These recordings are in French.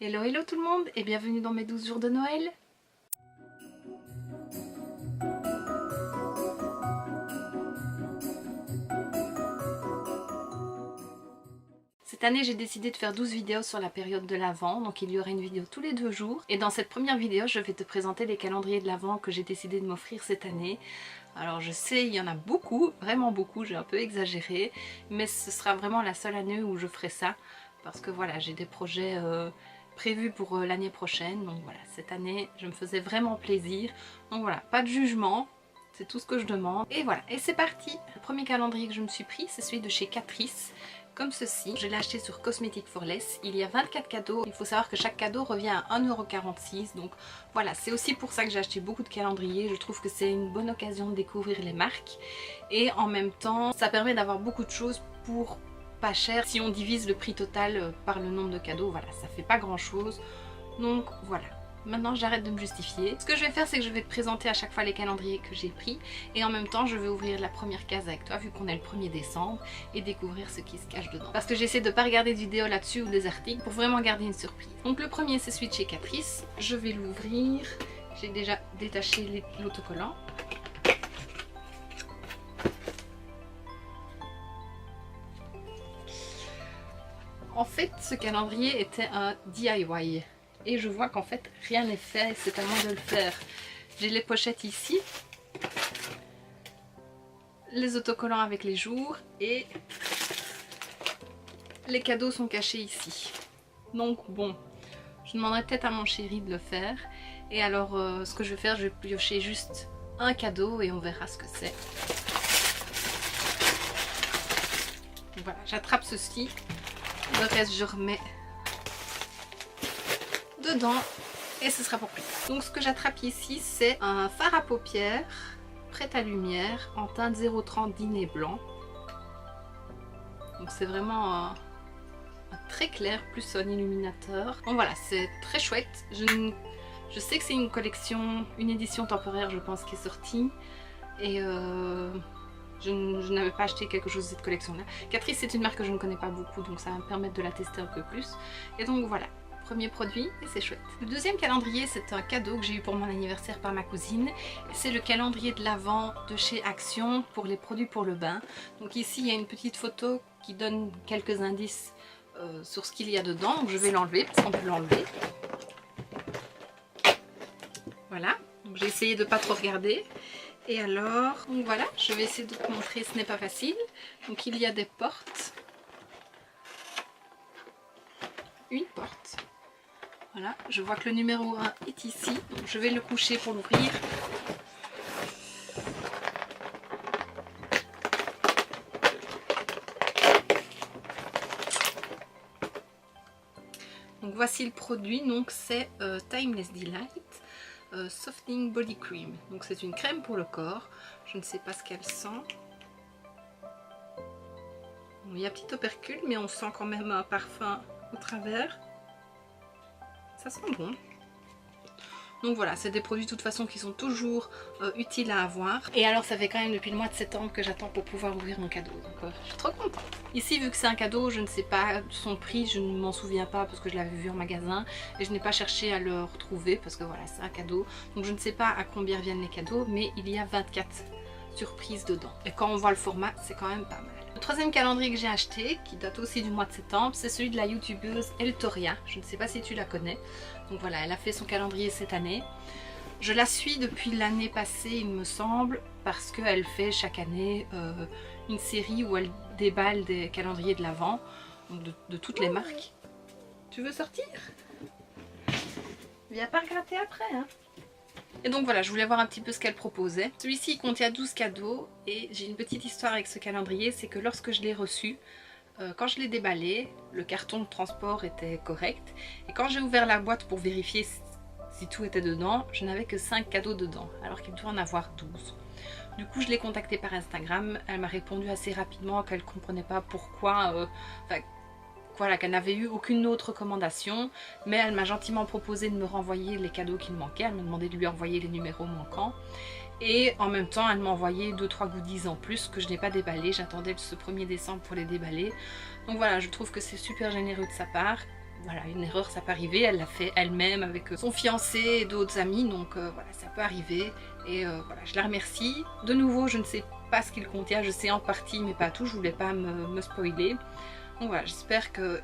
Hello hello tout le monde et bienvenue dans mes 12 jours de Noël. Cette année j'ai décidé de faire 12 vidéos sur la période de l'Avent, donc il y aura une vidéo tous les 2 jours. Et dans cette première vidéo je vais te présenter les calendriers de l'Avent que j'ai décidé de m'offrir cette année. Alors je sais il y en a beaucoup, vraiment beaucoup, j'ai un peu exagéré, mais ce sera vraiment la seule année où je ferai ça. Parce que voilà, j'ai des projets prévus pour l'année prochaine, donc voilà, cette année je me faisais vraiment plaisir. Donc voilà, pas de jugement. C'est tout ce que je demande. Et voilà, et c'est parti. Le premier calendrier que je me suis pris, c'est celui de chez Catrice. Comme ceci, je l'ai acheté sur Cosmetic for Less. Il y a 24 cadeaux. Il faut savoir que chaque cadeau revient à 1,46 €. Donc voilà, c'est aussi pour ça que j'ai acheté beaucoup de calendriers. Je trouve que c'est une bonne occasion de découvrir les marques. Et en même temps, ça permet d'avoir beaucoup de choses pour pas cher. Si on divise le prix total par le nombre de cadeaux, voilà, ça fait pas grand chose. Donc voilà. Maintenant j'arrête de me justifier. Ce que je vais faire c'est que je vais te présenter à chaque fois les calendriers que j'ai pris et en même temps je vais ouvrir la première case avec toi vu qu'on est le 1er décembre et découvrir ce qui se cache dedans. Parce que j'essaie de pas regarder de vidéos là-dessus ou des articles pour vraiment garder une surprise. Donc le premier c'est celui de chez Catrice. Je vais l'ouvrir. J'ai déjà détaché l'autocollant. En fait ce calendrier était un DIY. Et je vois qu'en fait rien n'est fait, c'est à moi de le faire. J'ai les pochettes ici, les autocollants avec les jours et les cadeaux sont cachés ici. Donc bon, je demanderai peut-être à mon chéri de le faire. Et alors ce que je vais faire, je vais piocher juste un cadeau et on verra ce que c'est. Voilà, j'attrape ceci, le reste je remets dedans et ce sera pour plus tard. Donc ce que j'attrape ici c'est un fard à paupières prêt à lumière en teinte 030 dîner blanc. Donc c'est vraiment un très clair plus un illuminateur. Donc voilà, c'est très chouette. Je sais que c'est une collection, une édition temporaire je pense qui est sortie et je n'avais pas acheté quelque chose de cette collection là. Catrice c'est une marque que je ne connais pas beaucoup donc ça va me permettre de la tester un peu plus. Et donc voilà. Premier produit et c'est chouette. Le deuxième calendrier c'est un cadeau que j'ai eu pour mon anniversaire par ma cousine. C'est le calendrier de l'Avent de chez Action pour les produits pour le bain. Donc ici il y a une petite photo qui donne quelques indices sur ce qu'il y a dedans. Donc je vais l'enlever parce qu'on peut l'enlever. Voilà, donc j'ai essayé de pas trop regarder. Et alors, donc voilà, je vais essayer de te montrer, ce n'est pas facile. Donc il y a des portes. Une porte. Voilà, je vois que le numéro 1 est ici, donc je vais le coucher pour l'ouvrir. Donc voici le produit, donc c'est Timeless Delight Softening Body Cream. Donc c'est une crème pour le corps, je ne sais pas ce qu'elle sent. Bon, il y a un petit opercule mais on sent quand même un parfum au travers. Ça sent bon. Donc voilà, c'est des produits de toute façon qui sont toujours utiles à avoir. Et alors ça fait quand même depuis le mois de septembre que j'attends pour pouvoir ouvrir mon cadeau. Donc je suis trop contente. Ici vu que c'est un cadeau, je ne sais pas son prix, je ne m'en souviens pas parce que je l'avais vu en magasin. Et je n'ai pas cherché à le retrouver parce que voilà, c'est un cadeau. Donc je ne sais pas à combien viennent les cadeaux, mais il y a 24 surprises dedans. Et quand on voit le format, c'est quand même pas mal. Le troisième calendrier que j'ai acheté, qui date aussi du mois de septembre, c'est celui de la youtubeuse Eltoria. Je ne sais pas si tu la connais. Donc voilà, elle a fait son calendrier cette année. Je la suis depuis l'année passée, il me semble, parce qu'elle fait chaque année une série où elle déballe des calendriers de l'Avent, de toutes les marques. Tu veux sortir? Viens pas gratter après, hein. Et donc voilà, je voulais voir un petit peu ce qu'elle proposait. Celui-ci il contient 12 cadeaux et j'ai une petite histoire avec ce calendrier, c'est que lorsque je l'ai reçu, quand je l'ai déballé, le carton de transport était correct. Et quand j'ai ouvert la boîte pour vérifier si tout était dedans, je n'avais que 5 cadeaux dedans, alors qu'il doit en avoir 12. Du coup je l'ai contactée par Instagram, elle m'a répondu assez rapidement qu'elle ne comprenait pas pourquoi... Voilà, qu'elle n'avait eu aucune autre recommandation, mais elle m'a gentiment proposé de me renvoyer les cadeaux qui me manquaient. Elle m'a demandé de lui envoyer les numéros manquants. Et en même temps, elle m'a envoyé 2-3 goodies en plus que je n'ai pas déballé. J'attendais ce 1er décembre pour les déballer. Donc voilà, je trouve que c'est super généreux de sa part. voilà, une erreur ça peut arriver, elle l'a fait elle-même avec son fiancé et d'autres amis, donc voilà, ça peut arriver. Et voilà, je la remercie. De nouveau, je ne sais pas ce qu'il contient, je sais en partie mais pas tout, je voulais pas me spoiler. Donc voilà, j'espère que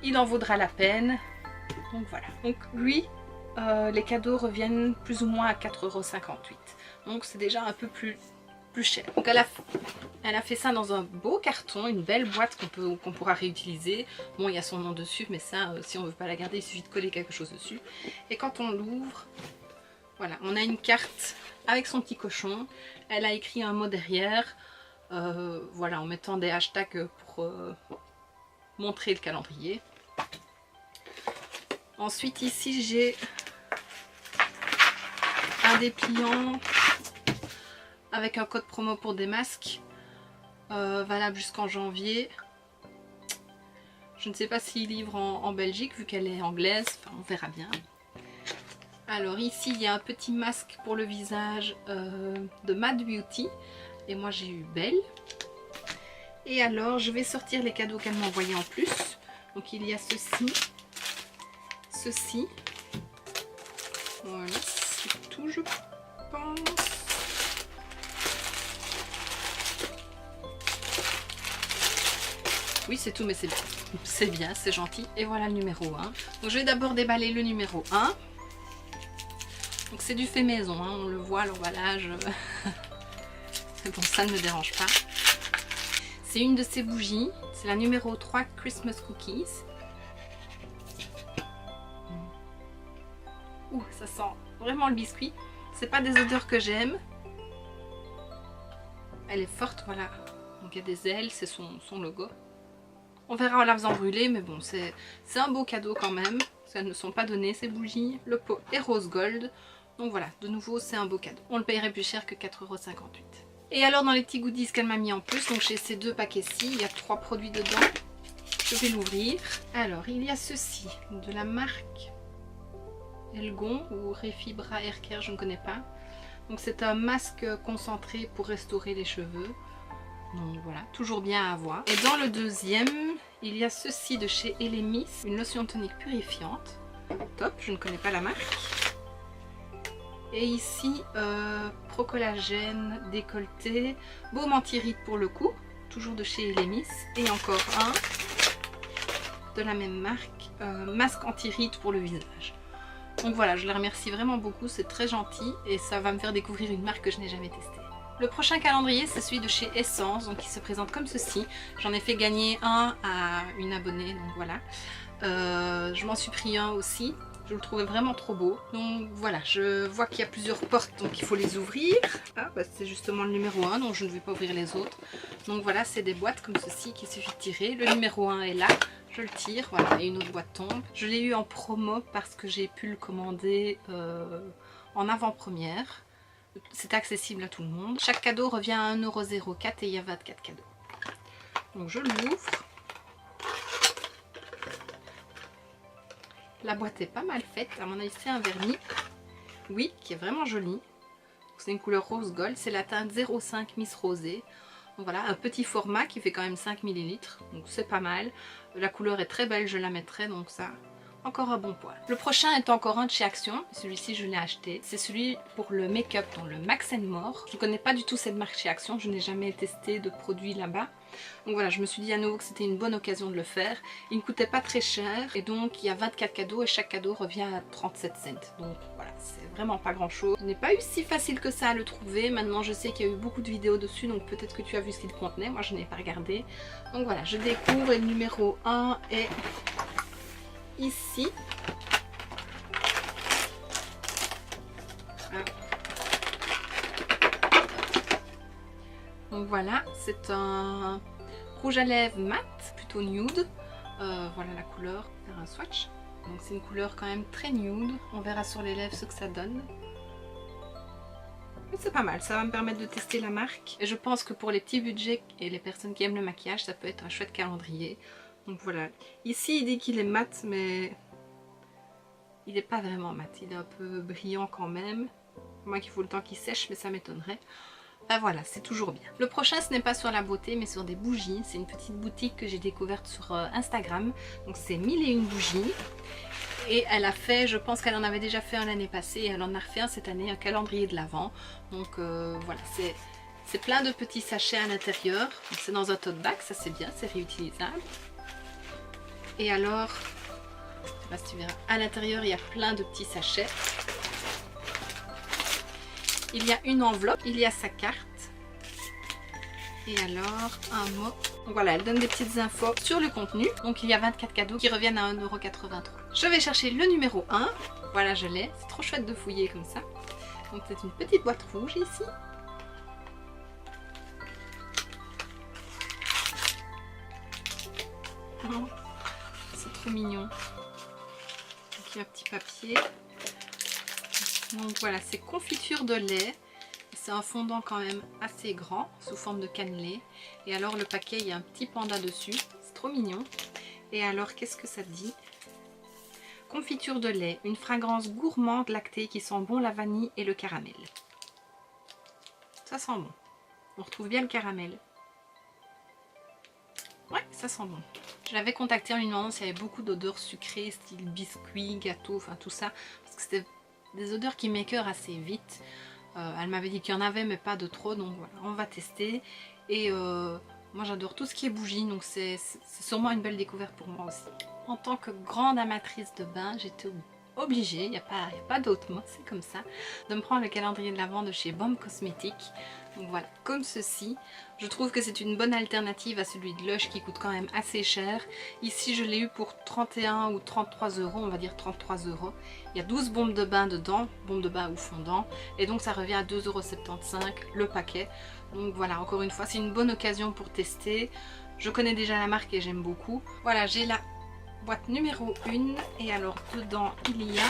il en vaudra la peine. Donc voilà, donc lui, les cadeaux reviennent plus ou moins à 4,58 €. Donc c'est déjà un peu plus cher. Donc elle a fait ça dans un beau carton, une belle boîte qu'on pourra réutiliser. Bon, il y a son nom dessus, mais ça, si on veut pas la garder, il suffit de coller quelque chose dessus. Et quand on l'ouvre, voilà, on a une carte avec son petit cochon. Elle a écrit un mot derrière, voilà, en mettant des hashtags pour montrer le calendrier. Ensuite, ici, j'ai un dépliant avec un code promo pour des masques, valable jusqu'en janvier. Je ne sais pas s'il livre en Belgique vu qu'elle est anglaise, enfin on verra bien. Alors ici il y a un petit masque pour le visage de Mad Beauty, et moi j'ai eu Belle. Et alors je vais sortir les cadeaux qu'elle m'a envoyés en plus. Donc il y a ceci, voilà, c'est tout je pense. Oui, c'est tout, mais c'est bien, c'est gentil. Et voilà le numéro 1. Donc je vais d'abord déballer le numéro 1. Donc c'est du fait maison, hein, on le voit, l'emballage. Bon, ça ne me dérange pas. C'est une de ces bougies. C'est la numéro 3 Christmas Cookies. Ouh, ça sent vraiment le biscuit. C'est pas des odeurs que j'aime. Elle est forte, voilà. Donc il y a des ailes, c'est son logo. On verra en la faisant brûler, mais bon, c'est un beau cadeau quand même. Parce qu'elles ne sont pas données, ces bougies. Le pot est rose gold. Donc voilà, de nouveau, c'est un beau cadeau. On le payerait plus cher que 4,58 €. Et alors, dans les petits goodies qu'elle m'a mis en plus, donc chez ces deux paquets-ci, il y a 3 produits dedans. Je vais l'ouvrir. Alors, il y a ceci, de la marque Elgon ou Refibra Hair Care, je ne connais pas. Donc c'est un masque concentré pour restaurer les cheveux. Donc voilà, toujours bien à avoir. Et dans le deuxième, il y a ceci de chez Elemis, une lotion tonique purifiante. Top, je ne connais pas la marque. Et ici, Procollagène décolleté, baume anti-rides pour le cou, toujours de chez Elemis. Et encore un de la même marque, masque anti-rides pour le visage. Donc voilà, je la remercie vraiment beaucoup, c'est très gentil et ça va me faire découvrir une marque que je n'ai jamais testée. Le prochain calendrier, c'est celui de chez Essence, donc il se présente comme ceci. J'en ai fait gagner un à une abonnée, donc voilà. Je m'en suis pris un aussi, je le trouvais vraiment trop beau. Donc voilà, je vois qu'il y a plusieurs portes, donc il faut les ouvrir. Ah, bah, c'est justement le numéro 1, donc je ne vais pas ouvrir les autres. Donc voilà, c'est des boîtes comme ceci qu'il suffit de tirer. Le numéro 1 est là, je le tire, voilà, et une autre boîte tombe. Je l'ai eu en promo parce que j'ai pu le commander en avant-première. C'est accessible à tout le monde. Chaque cadeau revient à 1,04 € et il y a 24 cadeaux. Donc je l'ouvre. La boîte est pas mal faite. À mon avis, c'est un vernis. Oui, qui est vraiment joli. C'est une couleur rose gold. C'est la teinte 05 Miss Rosé. Donc voilà, un petit format qui fait quand même 5 ml. Donc c'est pas mal. La couleur est très belle, je la mettrai. Donc ça... encore un bon point. Le prochain est encore un de chez Action, celui-ci je l'ai acheté. C'est celui pour le make-up, dans le Max & More. Je ne connais pas du tout cette marque chez Action, je n'ai jamais testé de produit là-bas. Donc voilà, je me suis dit à nouveau que c'était une bonne occasion de le faire. Il ne coûtait pas très cher et donc il y a 24 cadeaux et chaque cadeau revient à 37 cents. Donc voilà, c'est vraiment pas grand-chose. Ce n'est pas eu si facile que ça à le trouver. Maintenant je sais qu'il y a eu beaucoup de vidéos dessus, donc peut-être que tu as vu ce qu'il contenait. Moi je n'ai pas regardé. Donc voilà, je découvre et le numéro 1 est... ici. Donc voilà, c'est un rouge à lèvres mat, plutôt nude. Voilà la couleur, faire un swatch. Donc c'est une couleur quand même très nude. On verra sur les lèvres ce que ça donne. Mais c'est pas mal, ça va me permettre de tester la marque. Et je pense que pour les petits budgets et les personnes qui aiment le maquillage, ça peut être un chouette calendrier. Donc voilà, ici il dit qu'il est mat, mais il n'est pas vraiment mat, il est un peu brillant quand même. Moi qu'il faut le temps qu'il sèche, mais ça m'étonnerait. Ben voilà, c'est toujours bien. Le prochain, ce n'est pas sur la beauté, mais sur des bougies. C'est une petite boutique que j'ai découverte sur Instagram. Donc c'est 1001 bougies. Et elle a fait, je pense qu'elle en avait déjà fait un l'année passée, et elle en a refait un cette année, un calendrier de l'Avent. Donc voilà, c'est plein de petits sachets à l'intérieur. C'est dans un tote bag, ça c'est bien, c'est réutilisable. Et alors, je sais pas si tu verras, à l'intérieur il y a plein de petits sachets. Il y a une enveloppe, il y a sa carte. Et alors, un mot. Donc voilà, elle donne des petites infos sur le contenu. Donc il y a 24 cadeaux qui reviennent à 1,83 €. Je vais chercher le numéro 1. Voilà, je l'ai. C'est trop chouette de fouiller comme ça. Donc c'est une petite boîte rouge ici. Oh, c'est trop mignon. Donc il y a un petit papier. Donc voilà, c'est confiture de lait. C'est un fondant quand même assez grand, sous forme de cannelé. Et alors le paquet, il y a un petit panda dessus. C'est trop mignon. Et alors, qu'est-ce que ça dit? Confiture de lait, une fragrance gourmande lactée qui sent bon la vanille et le caramel. Ça sent bon. On retrouve bien le caramel. Ouais, ça sent bon. Je l'avais contacté en lui demandant s'il y avait beaucoup d'odeurs sucrées, style biscuit, gâteau, enfin tout ça. Parce que c'était des odeurs qui m'écœurent assez vite. Elle m'avait dit qu'il y en avait mais pas de trop, donc voilà, on va tester. Et moi j'adore tout ce qui est bougie, donc c'est sûrement une belle découverte pour moi aussi. En tant que grande amatrice de bain, j'étais obligée, il n'y a pas d'autre mot, c'est comme ça, de me prendre le calendrier de l'Avent de chez Bomb Cosmetics. Donc voilà, comme ceci. Je trouve que c'est une bonne alternative à celui de Lush qui coûte quand même assez cher. Ici je l'ai eu pour 31 ou 33 €, on va dire 33 €. Il y a 12 bombes de bain dedans, bombes de bain ou fondant. Et donc ça revient à 2,75 € le paquet. Donc voilà, encore une fois, c'est une bonne occasion pour tester. Je connais déjà la marque et j'aime beaucoup. Voilà, j'ai la boîte numéro 1. Et alors dedans il y a...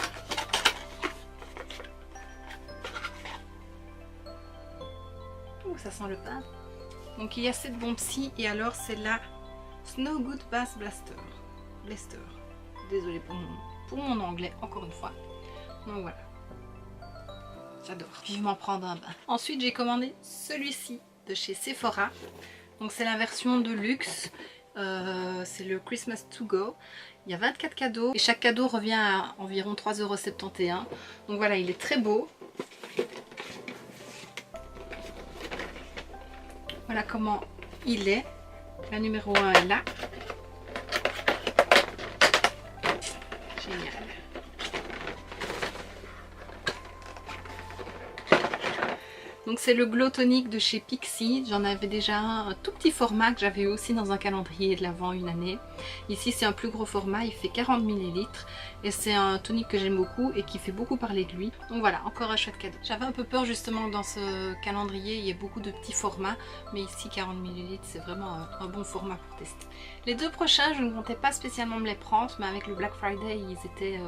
ça sent le pain. Donc il y a cette bombe-ci et alors c'est la Snow Good Bath Blaster. Désolée pour mon anglais, encore une fois. Donc voilà. J'adore. Vivement prendre un bain. Ensuite j'ai commandé celui-ci de chez Sephora. Donc c'est la version de luxe. C'est le Christmas to go. Il y a 24 cadeaux et chaque cadeau revient à environ 3,71 €. Donc voilà, il est très beau. Voilà comment il est. La numéro 1 est là. Génial. Donc c'est le Glow Tonic de chez Pixi. J'en avais déjà un tout petit format que j'avais eu aussi dans un calendrier de l'Avent une année. Ici c'est un plus gros format, il fait 40 ml. Et c'est un tonique que j'aime beaucoup et qui fait beaucoup parler de lui. Donc voilà, encore un chouette cadeau. J'avais un peu peur justement dans ce calendrier, il y a beaucoup de petits formats. Mais ici 40 ml c'est vraiment un bon format pour tester. Les deux prochains, je ne comptais pas spécialement me les prendre. Mais avec le Black Friday, ils étaient...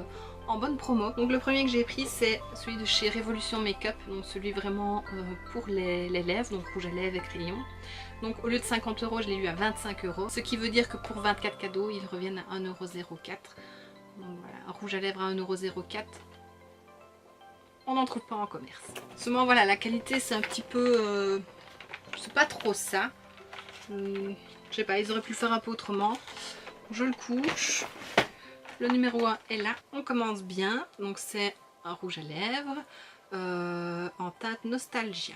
en bonne promo. Donc le premier que j'ai pris c'est celui de chez Révolution Make-up, donc celui vraiment pour les lèvres, donc rouge à lèvres et crayon. Donc au lieu de 50 €, je l'ai eu à 25 €, ce qui veut dire que pour 24 cadeaux, ils reviennent à 1,04 €. Donc voilà, un rouge à lèvres à 1,04 €. On n'en trouve pas en commerce. Seulement voilà, la qualité c'est un petit peu... c'est pas trop ça. Je sais pas, ils auraient pu le faire un peu autrement. Je le couche. Le numéro 1 est là, on commence bien. Donc c'est un rouge à lèvres en teinte Nostalgia.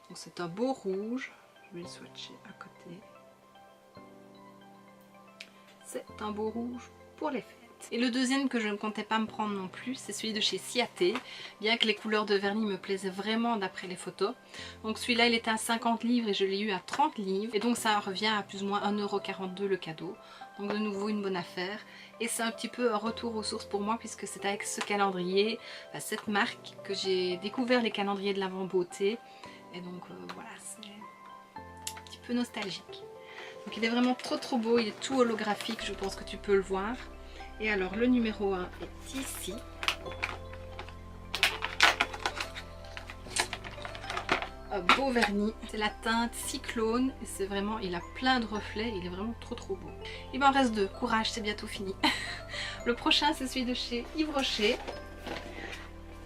Donc c'est un beau rouge. Je vais le swatcher à côté. C'est un beau rouge pour les fêtes. Et le deuxième que je ne comptais pas me prendre non plus, c'est celui de chez Ciaté. Bien que les couleurs de vernis me plaisaient vraiment d'après les photos. Donc celui-là il était à 50 livres et je l'ai eu à 30 livres. Et donc ça revient à plus ou moins 1,42 € le cadeau. Donc de nouveau une bonne affaire. Et c'est un petit peu un retour aux sources pour moi puisque c'est avec ce calendrier, cette marque, que j'ai découvert les calendriers de l'Avent beauté. Et donc voilà, c'est un petit peu nostalgique. Donc il est vraiment trop beau, il est tout holographique, je pense que tu peux le voir. Et alors le numéro 1 est ici. Un beau vernis, c'est la teinte Cyclone et c'est vraiment, il a plein de reflets, il est vraiment trop beau. Il m'en reste deux, courage, c'est bientôt fini. Le prochain c'est celui de chez Yves Rocher.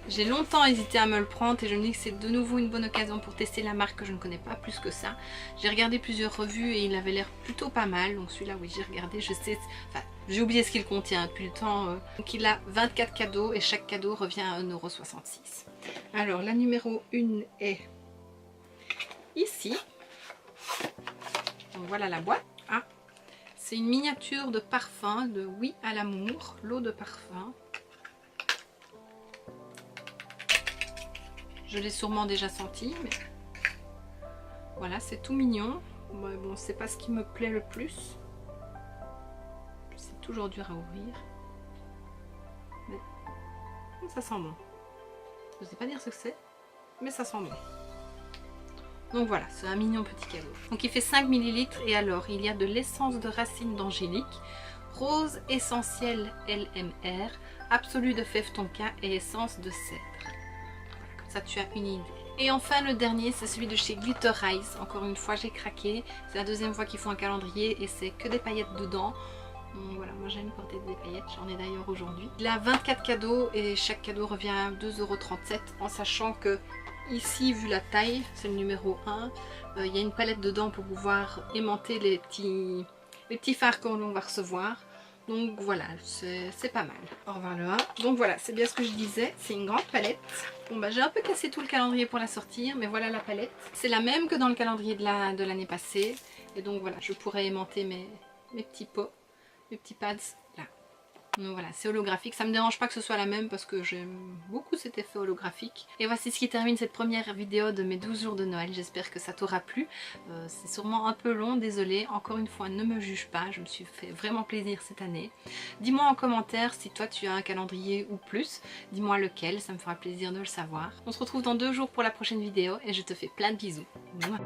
J'ai longtemps hésité à me le prendre et je me dis que c'est de nouveau une bonne occasion pour tester la marque que je ne connais pas plus que ça. J'ai regardé plusieurs revues et il avait l'air plutôt pas mal. Donc celui-là, oui, j'ai regardé, je sais, enfin, j'ai oublié ce qu'il contient depuis le temps. Donc il a 24 cadeaux et chaque cadeau revient à 1,66 €. Alors la numéro 1 est ici. Donc voilà la boîte. Ah, c'est une miniature de parfum de Oui à l'amour, l'eau de parfum. Je l'ai sûrement déjà senti, mais voilà, c'est tout mignon. Bon, c'est pas ce qui me plaît le plus. C'est toujours dur à ouvrir. Mais ça sent bon. Je ne sais pas dire ce que c'est, mais ça sent bon. Donc voilà, c'est un mignon petit cadeau. Donc il fait 5 ml et alors il y a de l'essence de racine d'angélique, rose essentiel LMR, absolu de fève tonka et essence de cèdre. Voilà, comme ça tu as une idée. Et enfin le dernier, c'est celui de chez Glitterize. Encore une fois j'ai craqué, c'est la deuxième fois qu'ils font un calendrier et c'est que des paillettes dedans. Donc voilà, moi j'aime porter des paillettes, j'en ai d'ailleurs aujourd'hui. Il a 24 cadeaux et chaque cadeau revient à 2,37 € en sachant que ici, vu la taille, c'est le numéro 1, il y a une palette dedans pour pouvoir aimanter les petits fards que l'on va recevoir. Donc voilà, c'est pas mal. Au revoir le 1. Donc voilà, c'est bien ce que je disais, c'est une grande palette. Bon bah j'ai un peu cassé tout le calendrier pour la sortir, mais voilà la palette. C'est la même que dans le calendrier de l'année passée. Et donc voilà, je pourrais aimanter mes petits pots, mes petits pads là. Donc voilà, c'est holographique. Ça me dérange pas que ce soit la même parce que j'aime beaucoup cet effet holographique. Et voici ce qui termine cette première vidéo de mes 12 jours de Noël. J'espère que ça t'aura plu. C'est sûrement un peu long, désolée. Encore une fois, ne me juge pas. Je me suis fait vraiment plaisir cette année. Dis-moi en commentaire si toi tu as un calendrier ou plus. Dis-moi lequel, ça me fera plaisir de le savoir. On se retrouve dans 2 jours pour la prochaine vidéo et je te fais plein de bisous. Mouah.